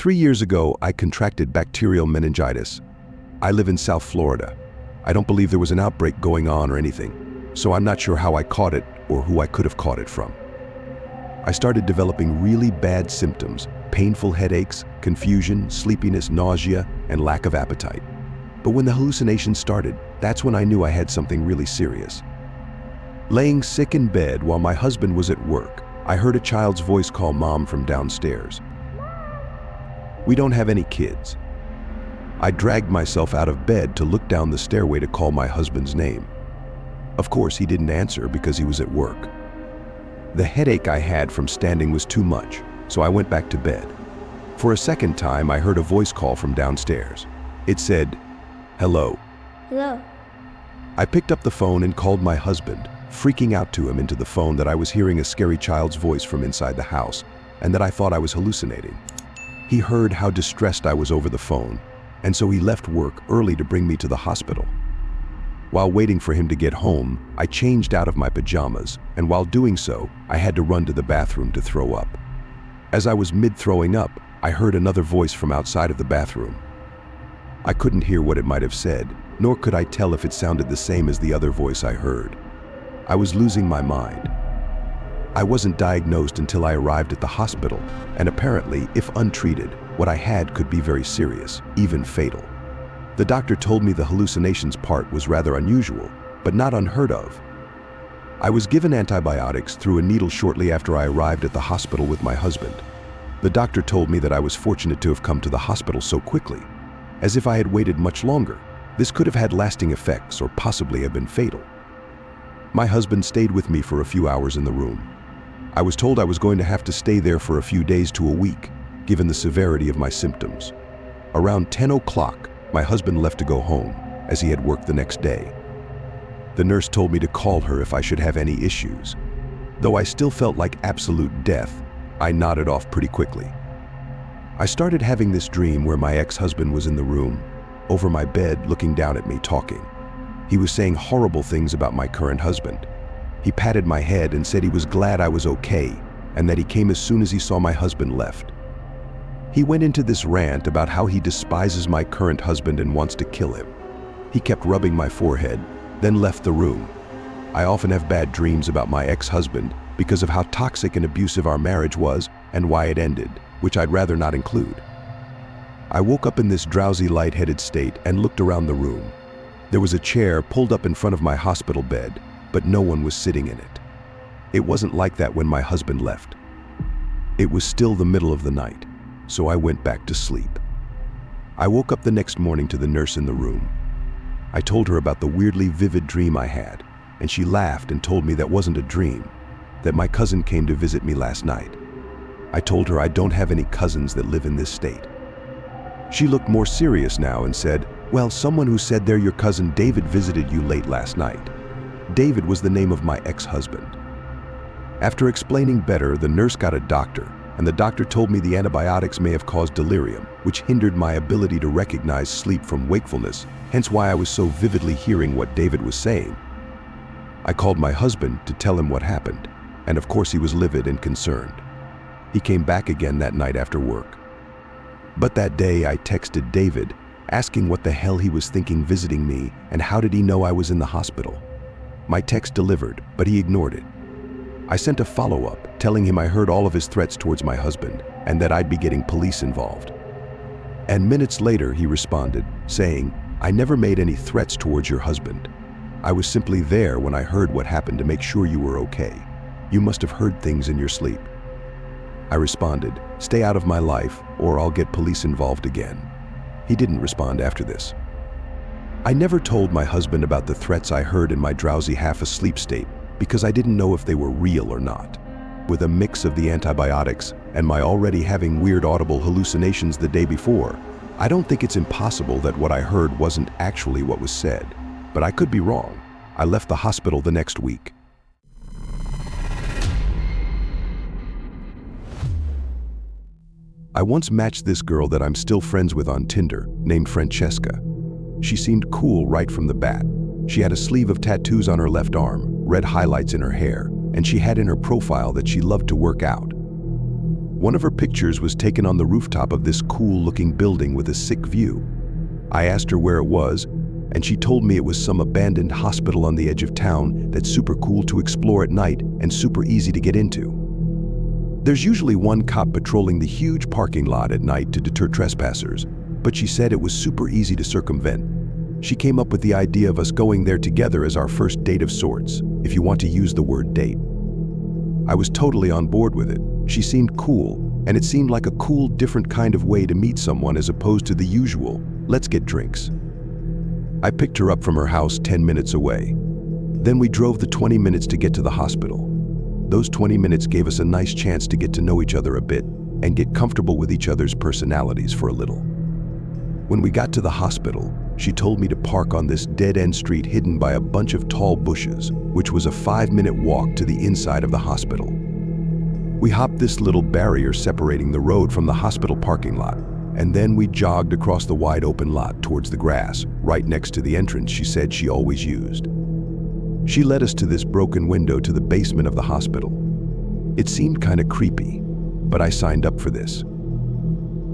3 years ago, I contracted bacterial meningitis. I live in South Florida. I don't believe there was an outbreak going on or anything, so I'm not sure how I caught it or who I could have caught it from. I started developing really bad symptoms, painful headaches, confusion, sleepiness, nausea, and lack of appetite. But when the hallucinations started, that's when I knew I had something really serious. Laying sick in bed while my husband was at work, I heard a child's voice call Mom from downstairs. We don't have any kids. I dragged myself out of bed to look down the stairway to call my husband's name. Of course, he didn't answer because he was at work. The headache I had from standing was too much, so I went back to bed. For a second time, I heard a voice call from downstairs. It said, "Hello." Hello. I picked up the phone and called my husband, freaking out to him into the phone that I was hearing a scary child's voice from inside the house and that I thought I was hallucinating. He heard how distressed I was over the phone, and so he left work early to bring me to the hospital. While waiting for him to get home, I changed out of my pajamas, and while doing so, I had to run to the bathroom to throw up. As I was mid-throwing up, I heard another voice from outside of the bathroom. I couldn't hear what it might have said, nor could I tell if it sounded the same as the other voice I heard. I was losing my mind. I wasn't diagnosed until I arrived at the hospital, and apparently, if untreated, what I had could be very serious, even fatal. The doctor told me the hallucinations part was rather unusual, but not unheard of. I was given antibiotics through a needle shortly after I arrived at the hospital with my husband. The doctor told me that I was fortunate to have come to the hospital so quickly. As if I had waited much longer, this could have had lasting effects or possibly have been fatal. My husband stayed with me for a few hours in the room. I was told I was going to have to stay there for a few days to a week, given the severity of my symptoms. Around 10 o'clock, my husband left to go home, as he had work the next day. The nurse told me to call her if I should have any issues. Though I still felt like absolute death, I nodded off pretty quickly. I started having this dream where my ex-husband was in the room, over my bed looking down at me talking. He was saying horrible things about my current husband. He patted my head and said he was glad I was okay and that he came as soon as he saw my husband left. He went into this rant about how he despises my current husband and wants to kill him. He kept rubbing my forehead, then left the room. I often have bad dreams about my ex-husband because of how toxic and abusive our marriage was and why it ended, which I'd rather not include. I woke up in this drowsy, lightheaded state and looked around the room. There was a chair pulled up in front of my hospital bed, but no one was sitting in it. It wasn't like that when my husband left. It was still the middle of the night, so I went back to sleep. I woke up the next morning to the nurse in the room. I told her about the weirdly vivid dream I had, and she laughed and told me that wasn't a dream, that my cousin came to visit me last night. I told her I don't have any cousins that live in this state. She looked more serious now and said, "Well, someone who said they're your cousin David visited you late last night." David was the name of my ex-husband. After explaining better, the nurse got a doctor, and the doctor told me the antibiotics may have caused delirium, which hindered my ability to recognize sleep from wakefulness, hence why I was so vividly hearing what David was saying. I called my husband to tell him what happened, and of course he was livid and concerned. He came back again that night after work. But that day I texted David, asking what the hell he was thinking visiting me and how did he know I was in the hospital. My text delivered, but he ignored it. I sent a follow-up, telling him I heard all of his threats towards my husband and that I'd be getting police involved. And minutes later he responded, saying, "I never made any threats towards your husband. I was simply there when I heard what happened to make sure you were okay. You must have heard things in your sleep." I responded, "Stay out of my life or I'll get police involved again." He didn't respond after this. I never told my husband about the threats I heard in my drowsy half-asleep state because I didn't know if they were real or not. With a mix of the antibiotics and my already having weird audible hallucinations the day before, I don't think it's impossible that what I heard wasn't actually what was said, but I could be wrong. I left the hospital the next week. I once matched this girl that I'm still friends with on Tinder, named Francesca. She seemed cool right from the bat. She had a sleeve of tattoos on her left arm, red highlights in her hair, and she had in her profile that she loved to work out. One of her pictures was taken on the rooftop of this cool-looking building with a sick view. I asked her where it was, and she told me it was some abandoned hospital on the edge of town that's super cool to explore at night and super easy to get into. There's usually one cop patrolling the huge parking lot at night to deter trespassers, but she said it was super easy to circumvent. She came up with the idea of us going there together as our first date of sorts, if you want to use the word date. I was totally on board with it. She seemed cool, and it seemed like a cool, different kind of way to meet someone as opposed to the usual, let's get drinks. I picked her up from her house 10 minutes away. Then we drove the 20 minutes to get to the hospital. Those 20 minutes gave us a nice chance to get to know each other a bit and get comfortable with each other's personalities for a little. When we got to the hospital, she told me to park on this dead-end street hidden by a bunch of tall bushes, which was a 5-minute walk to the inside of the hospital. We hopped this little barrier separating the road from the hospital parking lot, and then we jogged across the wide open lot towards the grass, right next to the entrance she said she always used. She led us to this broken window to the basement of the hospital. It seemed kind of creepy, but I signed up for this.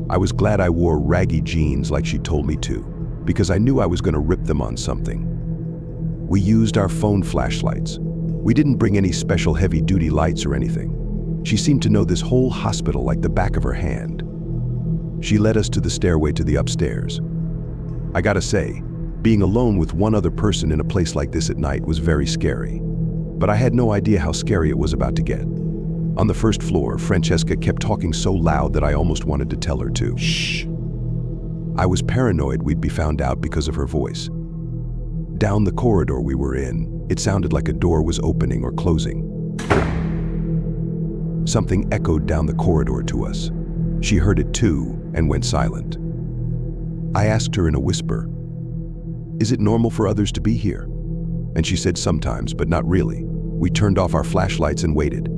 I was glad I wore raggy jeans like she told me to, because I knew I was going to rip them on something. We used our phone flashlights. We didn't bring any special heavy-duty lights or anything. She seemed to know this whole hospital like the back of her hand. She led us to the stairway to the upstairs. I gotta say, being alone with one other person in a place like this at night was very scary. But I had no idea how scary it was about to get. On the first floor, Francesca kept talking so loud that I almost wanted to tell her to. Shh. I was paranoid we'd be found out because of her voice. Down the corridor we were in, it sounded like a door was opening or closing. Something echoed down the corridor to us. She heard it too and went silent. I asked her in a whisper, "Is it normal for others to be here?" And she said sometimes, but not really. We turned off our flashlights and waited.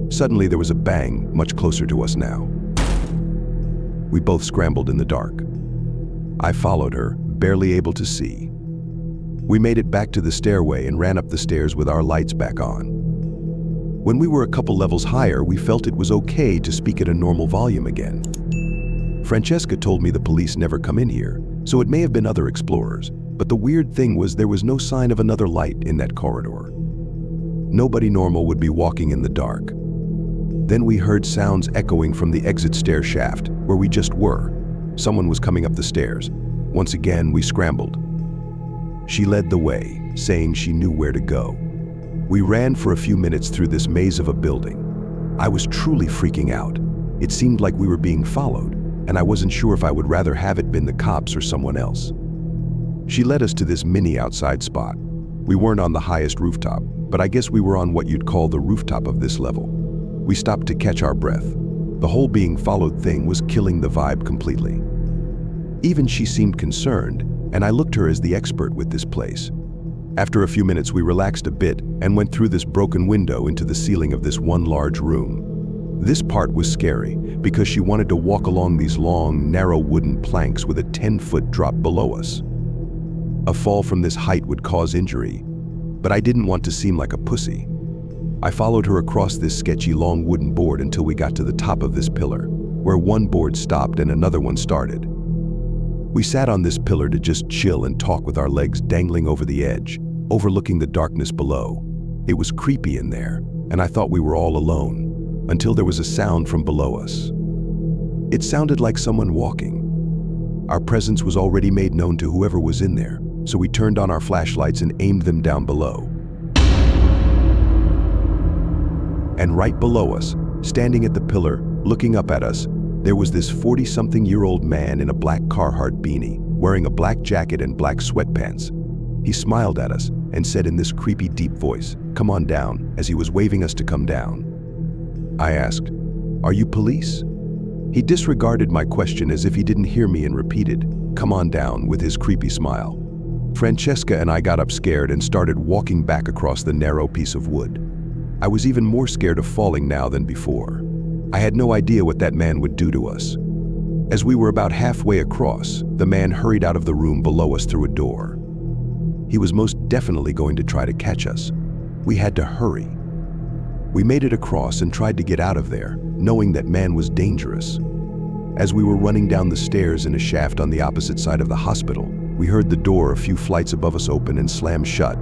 Suddenly there was a bang much closer to us now. We both scrambled in the dark. I followed her, barely able to see. We made it back to the stairway and ran up the stairs with our lights back on. When we were a couple levels higher, we felt it was okay to speak at a normal volume again. Francesca told me the police never come in here, so it may have been other explorers, but the weird thing was there was no sign of another light in that corridor. Nobody normal would be walking in the dark. Then we heard sounds echoing from the exit stair shaft, where we just were. Someone was coming up the stairs. Once again, we scrambled. She led the way, saying she knew where to go. We ran for a few minutes through this maze of a building. I was truly freaking out. It seemed like we were being followed, and I wasn't sure if I would rather have it been the cops or someone else. She led us to this mini outside spot. We weren't on the highest rooftop, but I guess we were on what you'd call the rooftop of this level. We stopped to catch our breath. The whole being followed thing was killing the vibe completely. Even she seemed concerned, and I looked her as the expert with this place. After a few minutes, we relaxed a bit and went through this broken window into the ceiling of this one large room. This part was scary because she wanted to walk along these long, narrow wooden planks with a 10-foot drop below us. A fall from this height would cause injury, but I didn't want to seem like a pussy. I followed her across this sketchy long wooden board until we got to the top of this pillar, where one board stopped and another one started. We sat on this pillar to just chill and talk with our legs dangling over the edge, overlooking the darkness below. It was creepy in there, and I thought we were all alone, until there was a sound from below us. It sounded like someone walking. Our presence was already made known to whoever was in there, so we turned on our flashlights and aimed them down below. And right below us, standing at the pillar, looking up at us, there was this 40-something-year-old man in a black Carhartt beanie, wearing a black jacket and black sweatpants. He smiled at us and said in this creepy deep voice, "Come on down," as he was waving us to come down. I asked, "Are you police?" He disregarded my question as if he didn't hear me and repeated, "Come on down," with his creepy smile. Francesca and I got up scared and started walking back across the narrow piece of wood. I was even more scared of falling now than before. I had no idea what that man would do to us. As we were about halfway across, the man hurried out of the room below us through a door. He was most definitely going to try to catch us. We had to hurry. We made it across and tried to get out of there, knowing that man was dangerous. As we were running down the stairs in a shaft on the opposite side of the hospital, we heard the door a few flights above us open and slam shut,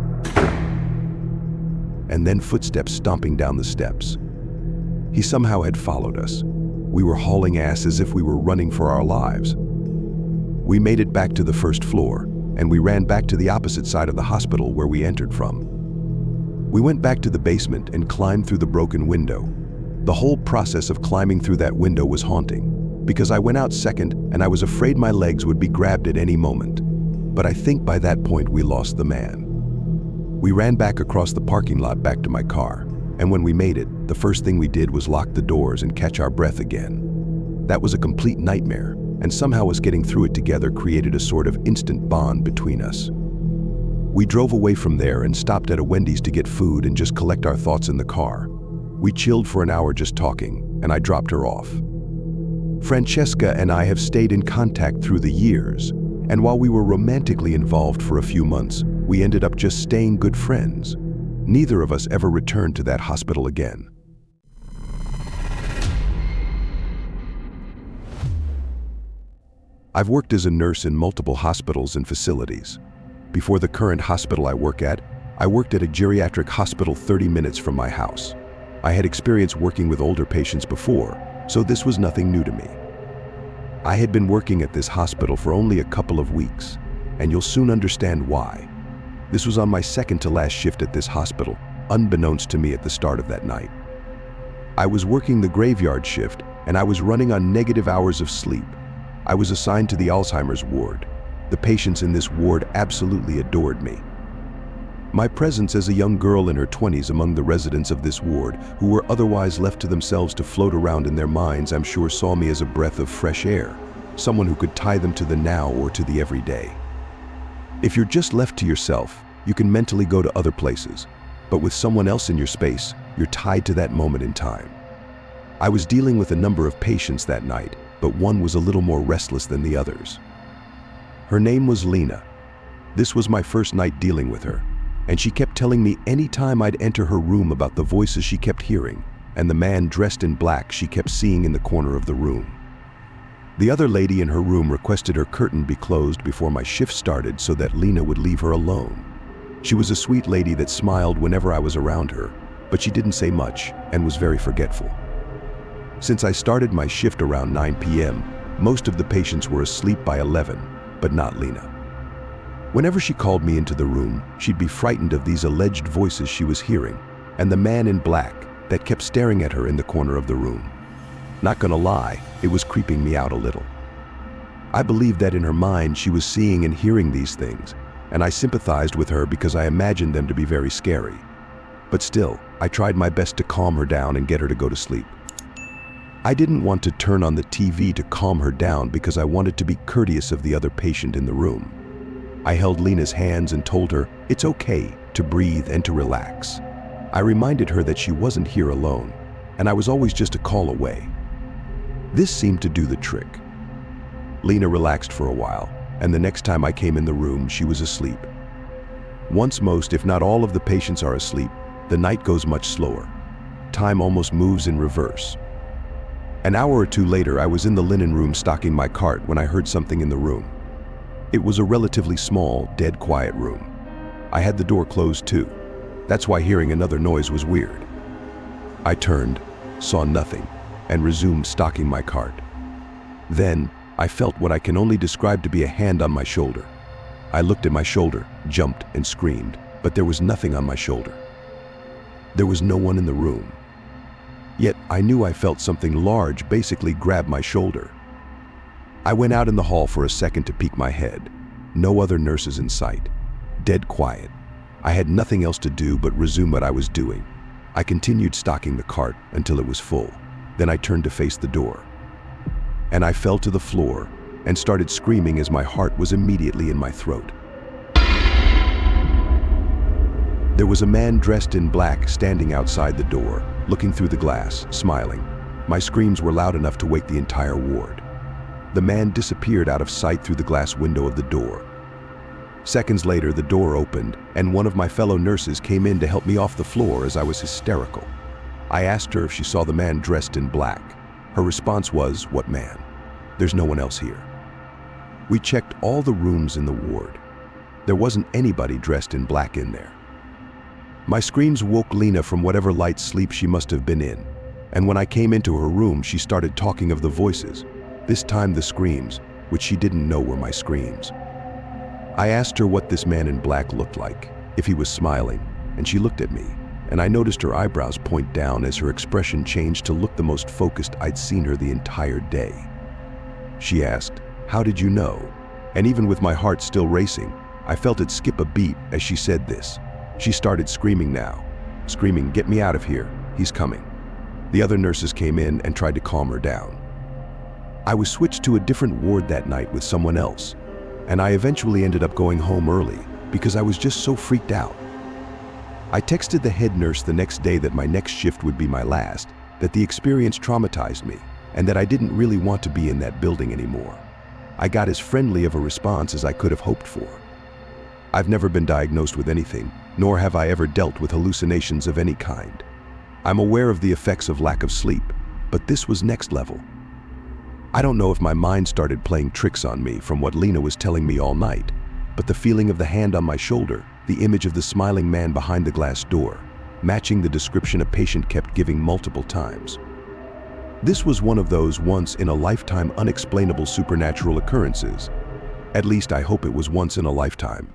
and then footsteps stomping down the steps. He somehow had followed us. We were hauling ass as if we were running for our lives. We made it back to the first floor, and we ran back to the opposite side of the hospital where we entered from. We went back to the basement and climbed through the broken window. The whole process of climbing through that window was haunting, because I went out second and I was afraid my legs would be grabbed at any moment. But I think by that point we lost the man. We ran back across the parking lot back to my car, and when we made it, the first thing we did was lock the doors and catch our breath again. That was a complete nightmare, and somehow us getting through it together created a sort of instant bond between us. We drove away from there and stopped at a Wendy's to get food and just collect our thoughts in the car. We chilled for an hour just talking, and I dropped her off. Francesca and I have stayed in contact through the years, and while we were romantically involved for a few months, we ended up just staying good friends. Neither of us ever returned to that hospital again. I've worked as a nurse in multiple hospitals and facilities. Before the current hospital I work at, I worked at a geriatric hospital 30 minutes from my house. I had experience working with older patients before, so this was nothing new to me. I had been working at this hospital for only a couple of weeks, and you'll soon understand why. This was on my second to last shift at this hospital, unbeknownst to me at the start of that night. I was working the graveyard shift, and I was running on negative hours of sleep. I was assigned to the Alzheimer's ward. The patients in this ward absolutely adored me. My presence as a young girl in her 20s among the residents of this ward, who were otherwise left to themselves to float around in their minds, I'm sure saw me as a breath of fresh air, someone who could tie them to the now or to the everyday. If you're just left to yourself, you can mentally go to other places, but with someone else in your space, you're tied to that moment in time. I was dealing with a number of patients that night, but one was a little more restless than the others. Her name was Lena. This was my first night dealing with her, and she kept telling me any time I'd enter her room about the voices she kept hearing and the man dressed in black she kept seeing in the corner of the room. The other lady in her room requested her curtain be closed before my shift started so that Lena would leave her alone. She was a sweet lady that smiled whenever I was around her, but she didn't say much and was very forgetful. Since I started my shift around 9 p.m., most of the patients were asleep by 11, but not Lena. Whenever she called me into the room, she'd be frightened of these alleged voices she was hearing, and the man in black that kept staring at her in the corner of the room. Not gonna lie, it was creeping me out a little. I believed that in her mind she was seeing and hearing these things, and I sympathized with her because I imagined them to be very scary. But still, I tried my best to calm her down and get her to go to sleep. I didn't want to turn on the TV to calm her down because I wanted to be courteous of the other patient in the room. I held Lena's hands and told her it's okay to breathe and to relax. I reminded her that she wasn't here alone, and I was always just a call away. This seemed to do the trick. Lena relaxed for a while, and the next time I came in the room, she was asleep. Once most, if not all of the patients are asleep, the night goes much slower. Time almost moves in reverse. An hour or two later, I was in the linen room stocking my cart when I heard something in the room. It was a relatively small, dead quiet room. I had the door closed too. That's why hearing another noise was weird. I turned, saw nothing, and resumed stocking my cart. Then, I felt what I can only describe to be a hand on my shoulder. I looked at my shoulder, jumped, and screamed, but there was nothing on my shoulder. There was no one in the room. Yet, I knew I felt something large basically grab my shoulder. I went out in the hall for a second to peek my head. No other nurses in sight. Dead quiet. I had nothing else to do but resume what I was doing. I continued stocking the cart until it was full. Then I turned to face the door. And I fell to the floor and started screaming as my heart was immediately in my throat. There was a man dressed in black standing outside the door, looking through the glass, smiling. My screams were loud enough to wake the entire ward. The man disappeared out of sight through the glass window of the door. Seconds later, the door opened, and one of my fellow nurses came in to help me off the floor as I was hysterical. I asked her if she saw the man dressed in black. Her response was, "What man? There's no one else here." We checked all the rooms in the ward. There wasn't anybody dressed in black in there. My screams woke Lena from whatever light sleep she must have been in, and when I came into her room, she started talking of the voices, this time the screams, which she didn't know were my screams. I asked her what this man in black looked like, if he was smiling, and she looked at me, and I noticed her eyebrows point down as her expression changed to look the most focused I'd seen her the entire day. She asked, "How did you know?" And even with my heart still racing, I felt it skip a beat as she said this. She started screaming now, screaming, "Get me out of here, he's coming." The other nurses came in and tried to calm her down. I was switched to a different ward that night with someone else, and I eventually ended up going home early because I was just so freaked out. I texted the head nurse the next day that my next shift would be my last, that the experience traumatized me, and that I didn't really want to be in that building anymore. I got as friendly of a response as I could have hoped for. I've never been diagnosed with anything, nor have I ever dealt with hallucinations of any kind. I'm aware of the effects of lack of sleep, but this was next level. I don't know if my mind started playing tricks on me from what Lena was telling me all night, but the feeling of the hand on my shoulder, the image of the smiling man behind the glass door, matching the description a patient kept giving multiple times. This was one of those once-in-a-lifetime unexplainable supernatural occurrences. At least I hope it was once in a lifetime.